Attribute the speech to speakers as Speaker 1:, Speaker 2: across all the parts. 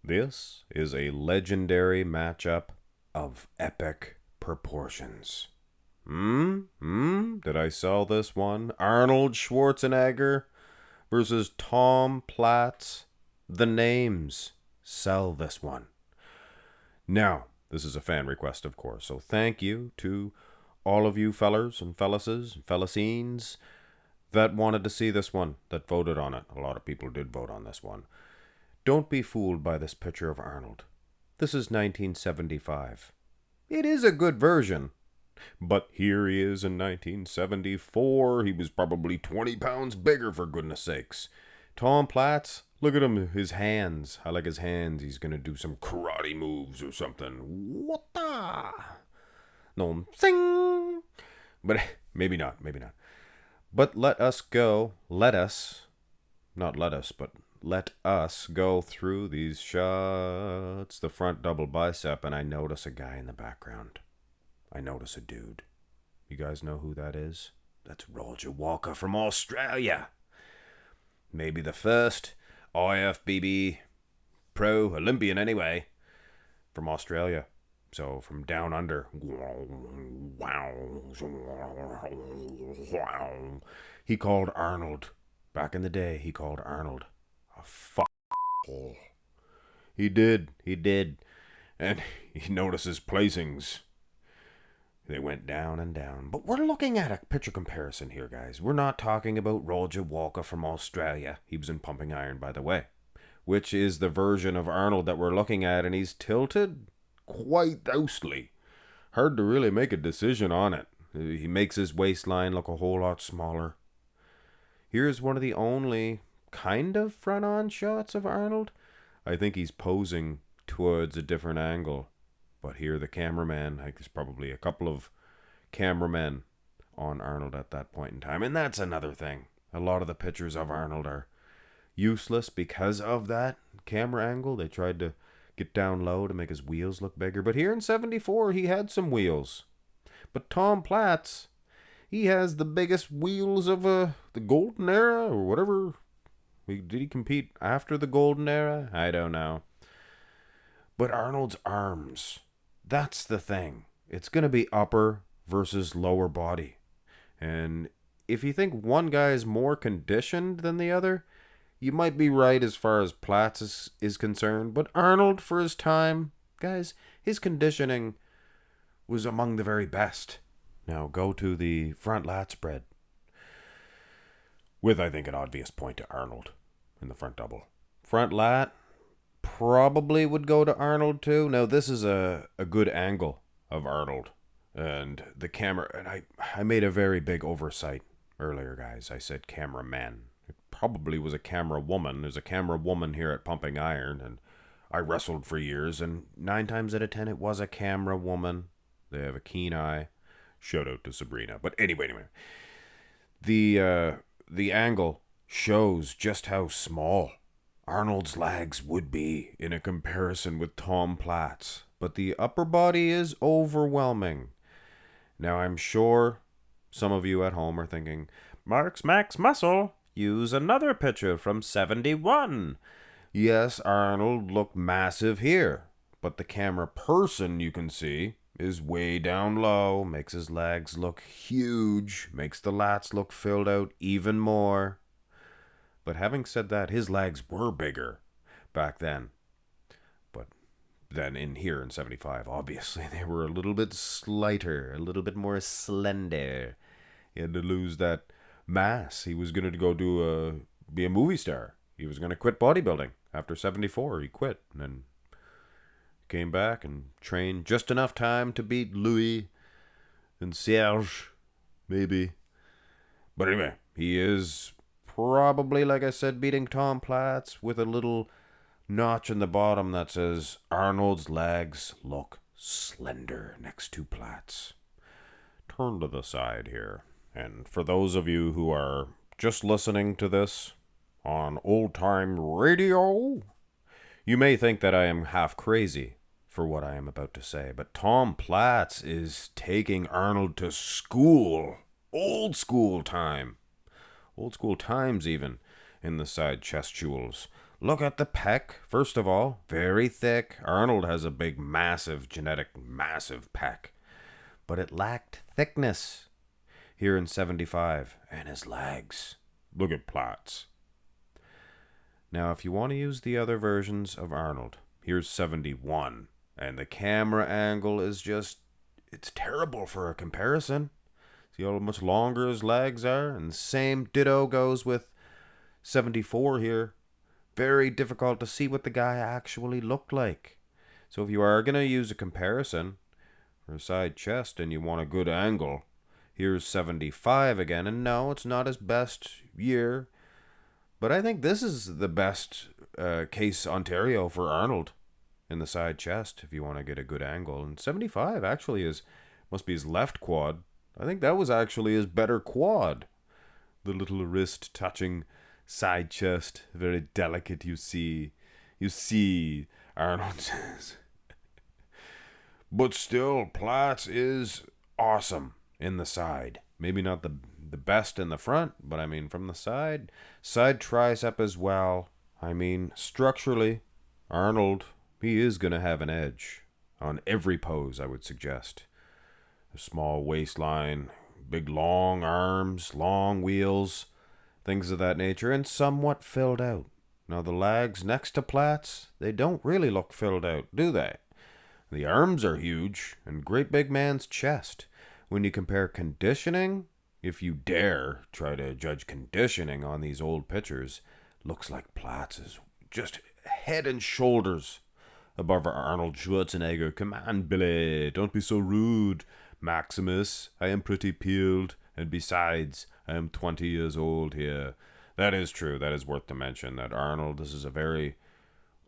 Speaker 1: This is a legendary matchup of epic proportions. Did I sell this one? Arnold Schwarzenegger versus Tom Platz. The names sell this one. Now, this is a fan request, of course, so thank you to all of you fellers and fellasses and fellasines that wanted to see this one, that voted on it. A lot of people did vote on this one. Don't be fooled by this picture of Arnold. This is 1975. It is a good version. But here he is in 1974. He was probably 20 pounds bigger, for goodness sakes. Tom Platz, look at him, his hands. I like his hands. He's going to do some karate moves or something. What the? No, sing. But maybe not. But let us go. Let us go through these shots. The front double bicep, and I notice a guy in the background. I notice a dude. You guys know who that is? That's Roger Walker from Australia. Maybe the first IFBB pro Olympian anyway, from Australia. So from down under. He called Arnold. Back in the day, he called Arnold a f***hole. He did. And he noticed his placings. They went down and down. But we're looking at a picture comparison here, guys. We're not talking about Roger Walker from Australia. He was in pumping iron, by the way. Which is the version of Arnold that we're looking at, and he's tilted quite dousely. Hard to really make a decision on it. He makes his waistline look a whole lot smaller. Here's one of the only kind of front-on shots of Arnold. I think he's posing towards a different angle. But here the cameraman, I think there's probably a couple of cameramen on Arnold at that point in time. And that's another thing. A lot of the pictures of Arnold are useless because of that camera angle. They tried to get down low to make his wheels look bigger. But here in 74, he had some wheels. But Tom Platz, he has the biggest wheels of the golden era or whatever. Did he compete after the golden era? I don't know. But Arnold's arms, that's the thing. It's going to be upper versus lower body. And if you think one guy is more conditioned than the other, you might be right as far as Platz is concerned. But Arnold, for his time, guys, his conditioning was among the very best. Now go to the front lat spread. With, I think, an obvious point to Arnold in the front double. Front lat probably would go to Arnold too. Now this is a good angle of Arnold. And the camera, and I made a very big oversight earlier, guys. I said cameraman. It probably was a camera woman. There's a camera woman here at Pumping Iron, and I wrestled for years, and 9 times out of 10 it was a camera woman. They have a keen eye. Shout out to Sabrina. But anyway. The angle shows just how small Arnold's legs would be in a comparison with Tom Platz. But the upper body is overwhelming. Now I'm sure some of you at home are thinking, Mark's Max Muscle, use another picture from 71. Yes, Arnold looked massive here, but the camera person you can see is way down low, makes his legs look huge, makes the lats look filled out even more. But having said that, his legs were bigger back then. But then in here in 75, obviously, they were a little bit slighter, a little bit more slender. He had to lose that mass. He was going to go be a movie star. He was going to quit bodybuilding. After 74, he quit and then came back and trained just enough time to beat Louis and Serge, maybe. But anyway, he is probably, like I said, beating Tom Platz with a little notch in the bottom that says Arnold's legs look slender next to Platz. Turn to the side here. And for those of you who are just listening to this on old-time radio, you may think that I am half crazy for what I am about to say, but Tom Platz is taking Arnold to school. Old school time. Old school times even in the side chest jewels. Look at the pec, first of all. Very thick. Arnold has a big, massive, massive pec. But it lacked thickness here in 75. And his legs. Look at Platz. Now, if you want to use the other versions of Arnold, here's 71. And the camera angle is just, it's terrible for a comparison. See how much longer his legs are? And the same ditto goes with 74 here. Very difficult to see what the guy actually looked like. So if you are going to use a comparison for a side chest and you want a good angle, here's 75 again. And no, it's not his best year. But I think this is the best case Ontario for Arnold in the side chest if you want to get a good angle. And 75 actually must be his left quad. I think that was actually his better quad. The little wrist touching side chest, very delicate, you see. You see, Arnold says. But still, Platz is awesome in the side. Maybe not the best in the front, but I mean from the side. Side tricep as well. I mean, structurally, Arnold, he is going to have an edge on every pose, I would suggest. A small waistline, big long arms, long wheels, things of that nature, and somewhat filled out. Now the legs next to Platz, they don't really look filled out, do they? The arms are huge, and great big man's chest. When you compare conditioning, if you dare try to judge conditioning on these old pictures, looks like Platz is just head and shoulders above Arnold Schwarzenegger. Come on, Billy, don't be so rude. Maximus, I am pretty peeled, and besides, I am 20 years old here. That is true. That is worth to mention, that Arnold, this is a very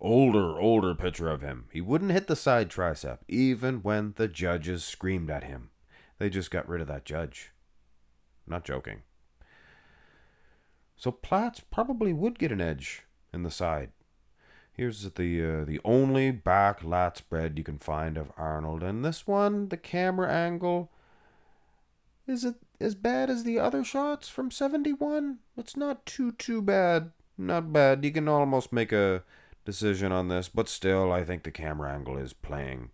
Speaker 1: older picture of him. He wouldn't hit the side tricep, even when the judges screamed at him. They just got rid of that judge. Not joking. So Platz probably would get an edge in the side. Here's the only back lat spread you can find of Arnold. And this one, the camera angle, is it as bad as the other shots from 71? It's not too bad. Not bad. You can almost make a decision on this. But still, I think the camera angle is playing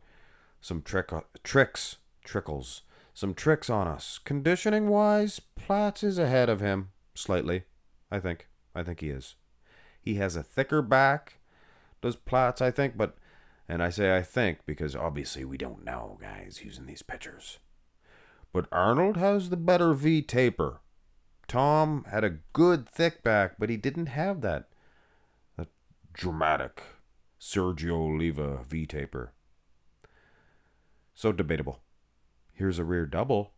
Speaker 1: some trickles. Some tricks on us. Conditioning-wise, Platz is ahead of him. Slightly. I think he is. He has a thicker back. Does Platz, I think, and I say I think because obviously we don't know, guys, using these pictures. But Arnold has the better V taper. Tom had a good thick back, but he didn't have that dramatic Sergio Oliva V taper. So debatable. Here's a rear double.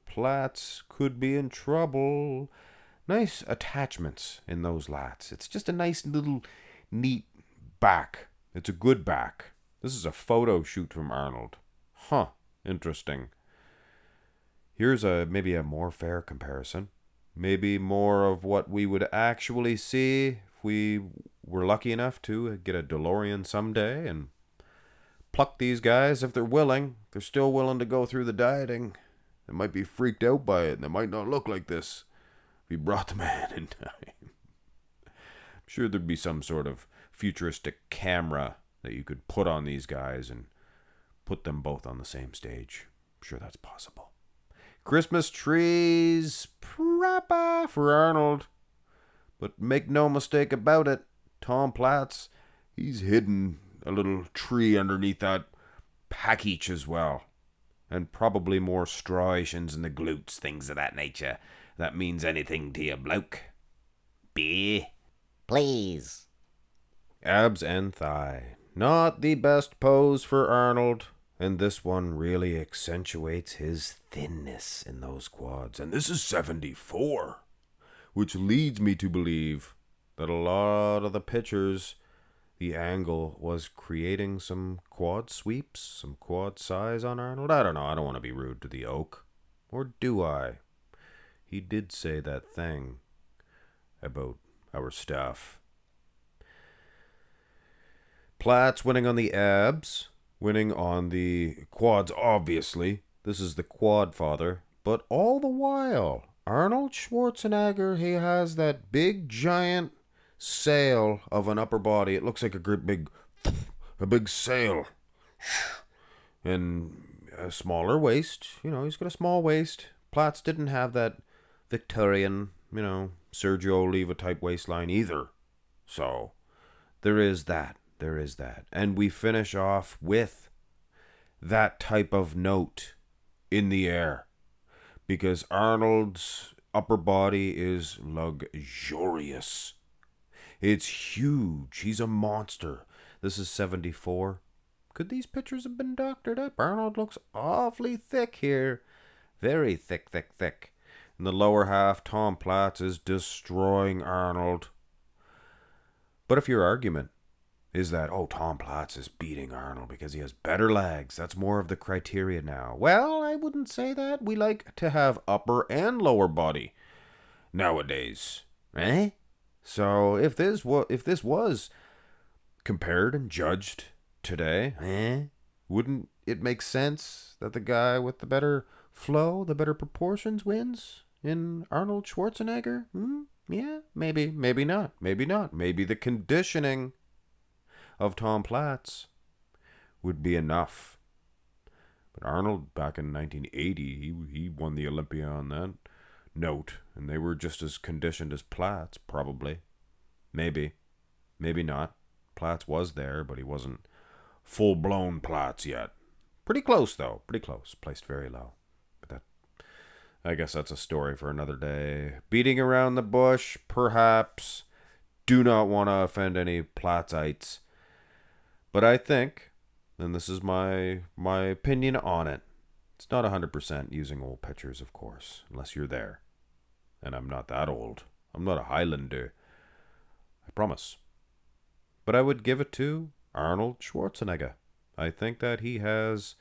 Speaker 1: Platz could be in trouble. Nice attachments in those lats. It's just a nice little neat back. It's a good back. This is a photo shoot from Arnold. Huh, interesting. Here's maybe a more fair comparison. Maybe more of what we would actually see if we were lucky enough to get a DeLorean someday and pluck these guys if they're willing. If they're still willing to go through the dieting. They might be freaked out by it and they might not look like this. We brought the man in time. I'm sure there'd be some sort of futuristic camera that you could put on these guys and put them both on the same stage. I'm sure that's possible. Christmas trees, proper for Arnold. But make no mistake about it, Tom Platz, he's hidden a little tree underneath that package as well. And probably more striations in the glutes, things of that nature. That means anything to you, bloke. Beer.
Speaker 2: Please.
Speaker 1: Abs and thigh. Not the best pose for Arnold. And this one really accentuates his thinness in those quads. And this is 74. Which leads me to believe that a lot of the pictures, the angle was creating some quad sweeps, some quad size on Arnold. I don't know. I don't want to be rude to the oak. Or do I? He did say that thing about our stuff. Platz winning on the abs, winning on the quads, obviously. This is the quad father. But all the while, Arnold Schwarzenegger, he has that big, giant sail of an upper body. It looks like a big sail. And a smaller waist. You know, he's got a small waist. Platz didn't have that Victorian, Sergio Oliva type waistline either. So there is that. There is that. And we finish off with that type of note in the air. Because Arnold's upper body is luxurious. It's huge. He's a monster. This is 74. Could these pictures have been doctored up? Arnold looks awfully thick here. Very thick, thick, thick. In the lower half, Tom Platz is destroying Arnold. But if your argument is that, Tom Platz is beating Arnold because he has better legs, that's more of the criteria now. Well, I wouldn't say that. We like to have upper and lower body nowadays. Eh? So if this was compared and judged today, wouldn't it make sense that the guy with the better flow, the better proportions wins in Arnold Schwarzenegger? Yeah, maybe not. Maybe not. Maybe the conditioning of Tom Platz would be enough. But Arnold, back in 1980, he won the Olympia on that note, and they were just as conditioned as Platz, probably. Maybe not. Platz was there, but he wasn't full-blown Platz yet. Pretty close, though. Pretty close. Placed very low. But I guess that's a story for another day. Beating around the bush, perhaps. Do not want to offend any Platzites. But I think, and this is my opinion on it, it's not 100% using old pictures, of course, unless you're there. And I'm not that old. I'm not a Highlander. I promise. But I would give it to Arnold Schwarzenegger. I think that he has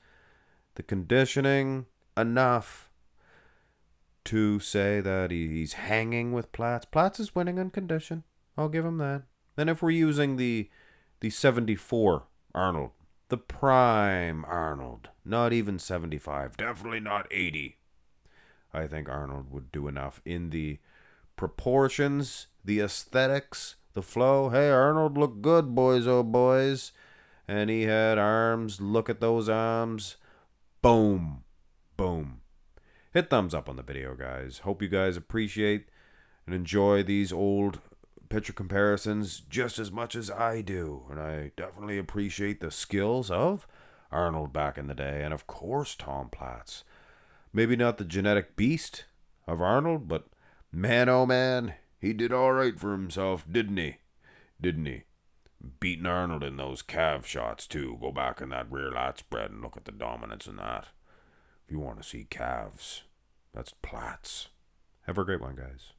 Speaker 1: the conditioning enough to say that he's hanging with Platz. Platz is winning on condition. I'll give him that. And if we're using the 74 Arnold, the prime Arnold, not even 75, definitely not 80, I think Arnold would do enough in the proportions, the aesthetics, the flow. Hey, Arnold looked good, boys, oh boys. And he had arms. Look at those arms. Boom. Boom. Hit thumbs up on the video, guys. Hope you guys appreciate and enjoy these old picture comparisons just as much as I do. And I definitely appreciate the skills of Arnold back in the day. And of course, Tom Platz. Maybe not the genetic beast of Arnold, but man, oh man, he did all right for himself, didn't he? Didn't he? Beating Arnold in those calf shots, too. Go back in that rear lat spread and look at the dominance in that. If you want to see calves, that's Platz. Have a great one, guys.